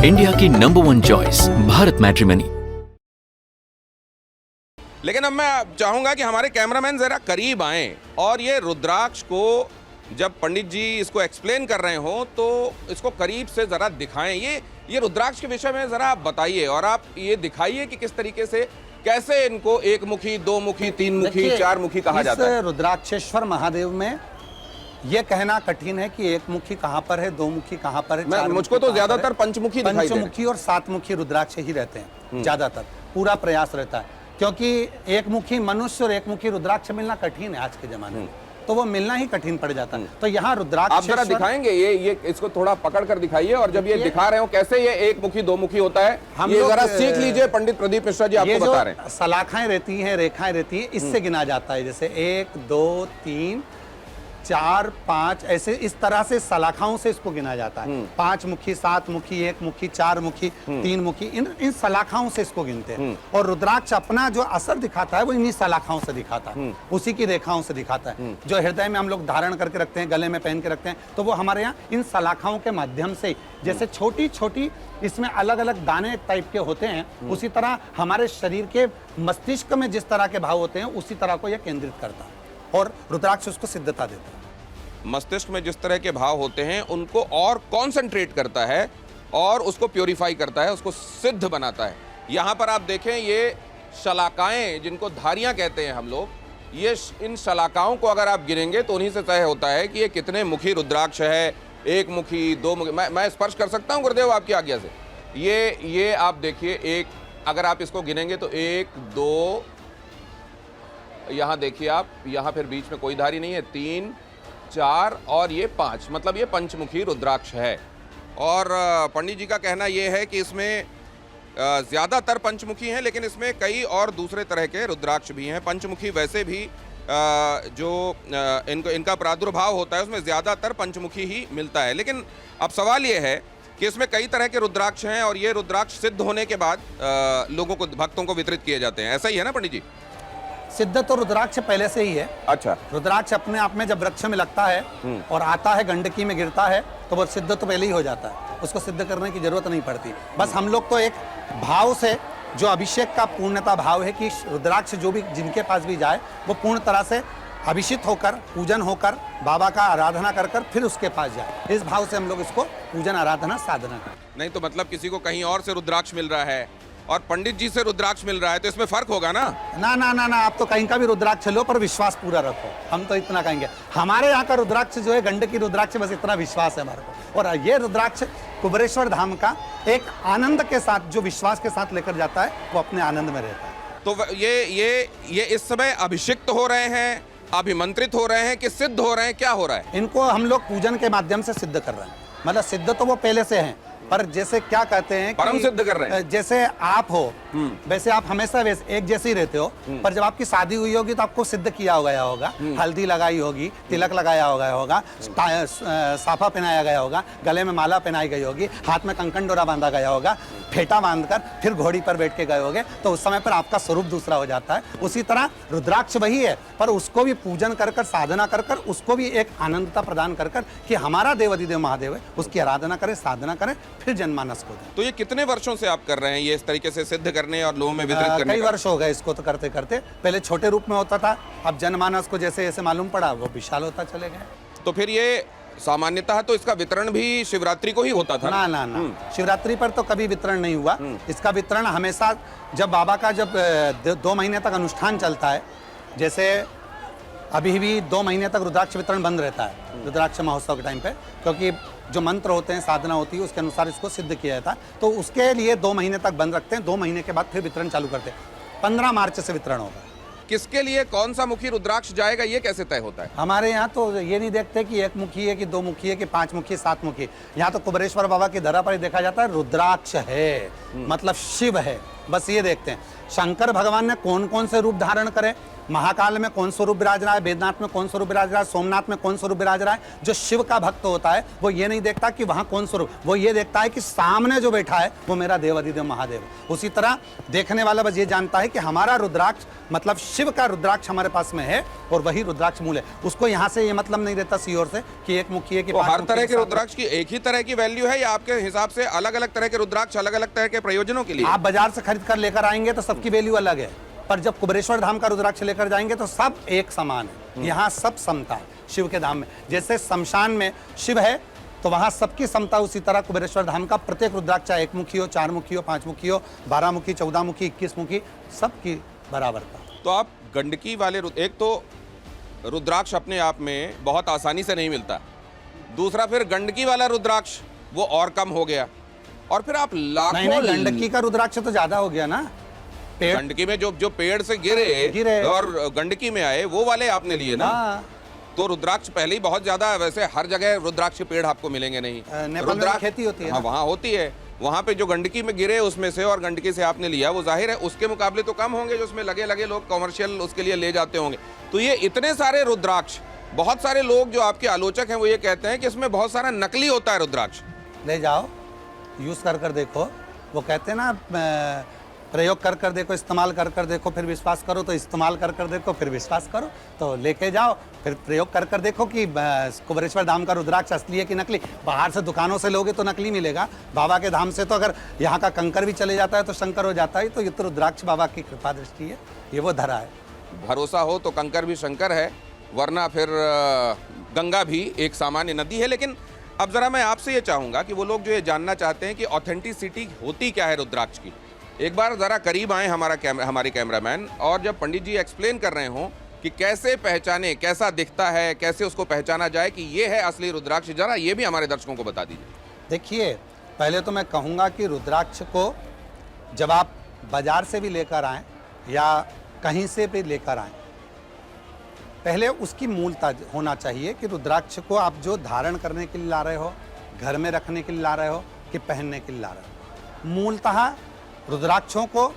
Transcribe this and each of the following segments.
India की number 1 choice Bharat matrimony. लेकिन अब मैं चाहूंगा कि हमारे कैमरामैन जरा करीब आएं और ये रुद्राक्ष को जब पंडित जी इसको एक्सप्लेन कर रहे हो तो इसको करीब से जरा दिखाएं। ये रुद्राक्ष के विषय में जरा आप बताइए और आप ये दिखाइए कि किस तरीके से कैसे इनको एक मुखी, दो मुखी, तीन मुखी, चार मुखी कहा जाता है। रुद्राक्षेश्वर महादेव में ये कहना कठिन है कि एक मुखी कहाँ पर है, दो मुखी कहाँ पर है। मुझको तो ज्यादातर पंचमुखी दिखाई दे रहे हैं। पंचमुखी और सात मुखी रुद्राक्ष ही रहते हैं ज्यादातर, पूरा प्रयास रहता है, क्योंकि एक मुखी मनुष्य और एक मुखी रुद्राक्ष मिलना कठिन है आज के जमाने में, तो वो मिलना ही कठिन पड़ जाता है। तो यहाँ रुद्राक्ष आप जरा दिखाएंगे ये इसको थोड़ा पकड़ कर दिखाइए और जब ये दिखा रहे हो कैसे ये एक मुखी, दो मुखी होता है, हम ये जरा सीख लीजिए। पंडित प्रदीप मिश्रा जी आपको बता रहे हैं। सलाखाएं रहती हैं, रेखाएं रहती हैं, इससे गिना जाता है। जैसे 1 2 3 4 5 ऐसे इस तरह से सलाखाओं से इसको गिना जाता है। 5 मुखी, 7 मुखी, 1 मुखी, 4 मुखी, 3 मुखी, इन सलाखाओं से इसको गिनते हैं। और रुद्राक्ष अपना जो असर दिखाता है वो इन्हीं सलाखाओं से दिखाता है, उसी की रेखाओं से दिखाता है। जो हृदय में हम लोग धारण करके रखते हैं, गले में पहन के रखते हैं, तो वो हमारे यहाँ इन सलाखाओं के माध्यम से, जैसे छोटी छोटी इसमें अलग अलग दाने टाइप के होते हैं, उसी तरह हमारे शरीर के मस्तिष्क में जिस तरह के भाव होते हैं उसी तरह को यह केंद्रित करता है और रुद्राक्ष उसको सिद्धता देता है। मस्तिष्क में जिस तरह के भाव होते हैं उनको और कॉन्सेंट्रेट करता है और उसको प्योरीफाई करता है, उसको सिद्ध बनाता है। यहाँ पर आप देखें ये शलाकाएं जिनको धारियां कहते हैं हम लोग, ये इन शलाकाओं को अगर आप गिनेंगे तो उन्हीं से तय होता है कि ये कितने मुखी रुद्राक्ष है। एक मुखी, दो मुखी, मैं स्पर्श कर सकता हूँ गुरुदेव आपकी आज्ञा से? ये आप देखिए, एक अगर आप इसको गिनेंगे तो 1 2, यहाँ देखिए आप, यहाँ फिर बीच में कोई धारी नहीं है, 3 4 और ये 5, मतलब ये पंचमुखी रुद्राक्ष है। और पंडित जी का कहना ये है कि इसमें ज़्यादातर पंचमुखी हैं, लेकिन इसमें कई और दूसरे तरह के रुद्राक्ष भी हैं। पंचमुखी वैसे भी जो इनका प्रादुर्भाव होता है उसमें ज़्यादातर पंचमुखी ही मिलता है। लेकिन अब सवाल ये है कि इसमें कई तरह के रुद्राक्ष हैं और ये रुद्राक्ष सिद्ध होने के बाद लोगों को, भक्तों को वितरित किए जाते हैं। ऐसा ही है ना पंडित जी? सिद्ध तो रुद्राक्ष पहले से ही है। अच्छा। रुद्राक्ष अपने आप में जब वृक्ष में लगता है और आता है, गंडकी में गिरता है, तो वो सिद्ध तो पहले ही हो जाता है, उसको सिद्ध करने की जरूरत नहीं पड़ती। बस हम लोग तो एक भाव से, जो अभिषेक का पूर्णता भाव है कि रुद्राक्ष जो भी जिनके पास भी जाए वो पूर्ण तरह से अभिषिक्त होकर, पूजन होकर, बाबा का आराधना कर कर फिर उसके पास जाए, इस भाव से हम लोग इसको पूजन, आराधना, साधना करें। नहीं तो मतलब किसी को कहीं और से रुद्राक्ष मिल रहा है और पंडित जी से रुद्राक्ष मिल रहा है तो इसमें फर्क होगा ना? ना ना ना ना, आप तो कहीं का भी रुद्राक्ष लो पर विश्वास पूरा रखो। हम तो इतना कहेंगे, हमारे यहाँ का रुद्राक्ष जो है गंडकी रुद्राक्ष, बस इतना विश्वास है हमारे को। और ये रुद्राक्ष कुबेरेश्वर धाम का एक आनंद के साथ, जो विश्वास के साथ लेकर जाता है वो अपने आनंद में रहता है। तो ये इस समय अभिषिक्त हो रहे हैं, अभिमंत्रित हो रहे हैं कि सिद्ध हो रहे हैं, क्या हो रहा है? इनको हम लोग पूजन के माध्यम से सिद्ध कर रहे हैं। मतलब सिद्ध तो वो पहले से हैं, पर जैसे क्या कहते हैं परम सिद्ध कर रहे हैं। जैसे आप हो वैसे आप हमेशा एक जैसे ही रहते हो, पर जब आपकी शादी हुई होगी तो आपको सिद्ध किया गया होगा, हल्दी लगाई होगी, तिलक लगाया गया होगा, साफा पहनाया गया होगा, गले में माला पहनाई गई होगी, हाथ में कंकन डोरा बांधा गया होगा, फेटा बांधकर फिर घोड़ी पर बैठ के गए होगे, तो उस समय पर आपका स्वरूप दूसरा हो जाता है। उसी तरह रुद्राक्ष वही है, पर उसको भी पूजन कर कर, साधना कर कर, उसको भी एक आनंदता प्रदान कर कर कि हमारा देवाधिदेव महादेव है, उसकी आराधना करें, साधना करें, फिर जनमानस को दें। तो ये कितने वर्षों से आप कर रहे हैं ये इस तरीके से सिद्ध करने और लोगों में वितरित करने? कई वर्ष हो गए इसको तो करते करते। पहले छोटे रूप में होता था, अब जनमानस को जैसे जैसे मालूम पड़ा वो विशाल होता चले गए। तो फिर ये सामान्यतः तो इसका वितरण भी शिवरात्रि को ही होता था? ना ना ना, शिवरात्रि पर तो कभी वितरण नहीं हुआ। इसका वितरण हमेशा जब बाबा का जब 2 महीने तक अनुष्ठान चलता है, जैसे अभी भी 2 महीने तक रुद्राक्ष वितरण बंद रहता है रुद्राक्ष महोत्सव के टाइम पे, क्योंकि जो मंत्र होते हैं, साधना होती है, उसके अनुसार इसको सिद्ध किया जाता है, तो उसके लिए 2 महीने तक बंद रखते हैं। 2 महीने के बाद फिर वितरण चालू करते हैं। 15 मार्च से वितरण होगा। किसके लिए कौन सा मुखी रुद्राक्ष जाएगा ये कैसे तय होता है? हमारे यहाँ तो ये नहीं देखते कि 1 मुखी है कि 2 मुखी है कि 5 मुखी है, 7 मुखी। यहाँ तो कुबेरेश्वर बाबा की धरा पर ही देखा जाता है रुद्राक्ष है, मतलब शिव है, बस ये देखते हैं। शंकर भगवान ने कौन कौन से रूप धारण करे महाकाल में कौन स्वरूप विराज रहा है, वेदनाथ में कौन स्वरूप विराज रहा है, सोमनाथ में कौन स्वरूप विराज रहा है। जो शिव का भक्त होता है वो ये नहीं देखता कि वहां कौन स्वरूप, वो ये देखता है कि सामने जो बैठा है वो मेरा देव अधिदेव महादेव। उसी तरह देखने वाला बस ये जानता है कि हमारा रुद्राक्ष मतलब शिव का रुद्राक्ष हमारे पास में है और वही रुद्राक्ष मूल है। उसको यहाँ से ये मतलब नहीं रहता सीओर से कि एक मुखी है कि तो हर तरह के रुद्राक्ष की एक ही तरह की वैल्यू है या आपके हिसाब से अलग अलग तरह के रुद्राक्ष अलग अलग तरह के प्रयोजनों के लिए? आप बाजार से खरीद कर लेकर आएंगे तो सबकी वैल्यू अलग है, पर जब कुबेरेश्वर धाम का रुद्राक्ष लेकर जाएंगे तो सब एक समान है। यहाँ सब समता है शिव के धाम में। जैसे शमशान में शिव है तो वहां सबकी समता, उसी तरह कुबेरेश्वर धाम का प्रत्येक रुद्राक्ष चाहे 1 मुखी हो, 4 मुखी हो, 5 मुखी हो, 12 मुखी, 14 मुखी, 21 मुखी, सबकी बराबरता। तो आप गंडकी वाले एक तो रुद्राक्ष अपने आप में बहुत आसानी से नहीं मिलता, दूसरा फिर गंडकी वाला रुद्राक्ष वो और कम हो गया, और फिर आप लाखों नहीं, गंडकी का रुद्राक्ष तो ज्यादा हो गया ना। गंडकी में जो पेड़ से गिरे और गंडकी में आए वो वाले आपने लिए ना। तो रुद्राक्ष पहले ही बहुत ज्यादा, वैसे हर जगह रुद्राक्ष के पेड़ आपको मिलेंगे नहीं। नेपाल में खेती होती है। हाँ, वहाँ होती है। वहाँ पे जो गंडकी में गिरे उसमें से और गंडकी से आपने लिया, वो जाहिर है उसके मुकाबले तो कम होंगे जो उसमें लगे लोग कमर्शियल उसके लिए ले जाते होंगे। तो ये इतने सारे रुद्राक्ष, बहुत सारे लोग जो आपके आलोचक हैं वो ये कहते हैं कि इसमें बहुत सारा नकली होता है रुद्राक्ष। ले जाओ, यूज कर देखो। वो कहते हैं ना प्रयोग कर देखो, इस्तेमाल कर देखो, फिर विश्वास करो। तो इस्तेमाल कर देखो, फिर विश्वास करो। तो लेके जाओ, फिर प्रयोग कर देखो कि कुबेरेश्वर धाम का रुद्राक्ष असली है कि नकली। बाहर से दुकानों से लोगे तो नकली मिलेगा, बाबा के धाम से तो अगर यहाँ का कंकर भी चले जाता है तो शंकर हो जाता है। तो ये तो रुद्राक्ष बाबा की कृपा दृष्टि है, ये वो धरा है। भरोसा हो तो कंकर भी शंकर है, वरना फिर गंगा भी एक सामान्य नदी है। लेकिन अब जरा मैं आपसे ये चाहूँगा कि वो लोग जो ये जानना चाहते हैं कि ऑथेंटिसिटी होती क्या है रुद्राक्ष की, एक बार ज़रा करीब आए हमारे कैमरामैन, और जब पंडित जी एक्सप्लेन कर रहे हों कि कैसे पहचाने, कैसा दिखता है, कैसे उसको पहचाना जाए कि ये है असली रुद्राक्ष, जरा ये भी हमारे दर्शकों को बता दीजिए। देखिए, पहले तो मैं कहूँगा कि रुद्राक्ष को जब आप बाजार से भी लेकर आएँ या कहीं से भी लेकर आएँ, पहले उसकी मूलता होना चाहिए कि रुद्राक्ष को आप जो धारण करने के लिए ला रहे हो, घर में रखने के लिए ला रहे हो कि पहनने के लिए ला रहे हो। मूलतः रुद्राक्षों को,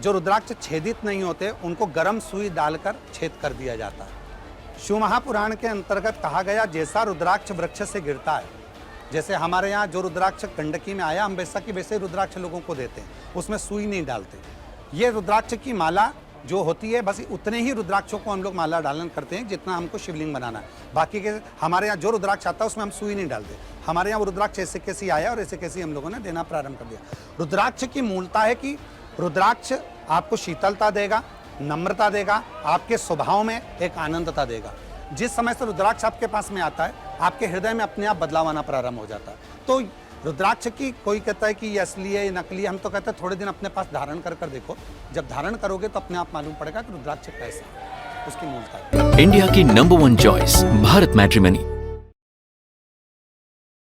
जो रुद्राक्ष छेदित नहीं होते, उनको गर्म सुई डालकर छेद कर दिया जाता है। शिव महापुराण के अंतर्गत कहा गया, जैसा रुद्राक्ष वृक्ष से गिरता है, जैसे हमारे यहाँ जो रुद्राक्ष गंडकी में आया, हम वैसा की वैसे रुद्राक्ष लोगों को देते हैं, उसमें सुई नहीं डालते। ये रुद्राक्ष की माला जो होती है, बस उतने ही रुद्राक्षों को हम लोग माला डालन करते हैं जितना हमको शिवलिंग बनाना है। बाकी के हमारे यहाँ जो रुद्राक्ष आता है उसमें हम सुई नहीं डालते। हमारे यहाँ वो रुद्राक्ष ऐसे कैसे आया और ऐसे कैसे हम लोगों ने देना प्रारंभ कर दिया। रुद्राक्ष की मूलता है कि रुद्राक्ष आपको शीतलता देगा, नम्रता देगा, आपके स्वभाव में एक आनंदता देगा। जिस समय से रुद्राक्ष आपके पास में आता है, आपके हृदय में अपने आप बदलाव आना प्रारंभ हो जाता है। तो रुद्राक्ष की कोई कहता है कि ये असली है, ये नकली है, हम तो कहते हैं थोड़े दिन अपने पास धारण कर देखो। जब धारण करोगे तो अपने आप मालूम पड़ेगा कि रुद्राक्ष कैसा है, उसकी मूलता है। इंडिया की नंबर 1 चॉइस भारत मैट्रिमनी।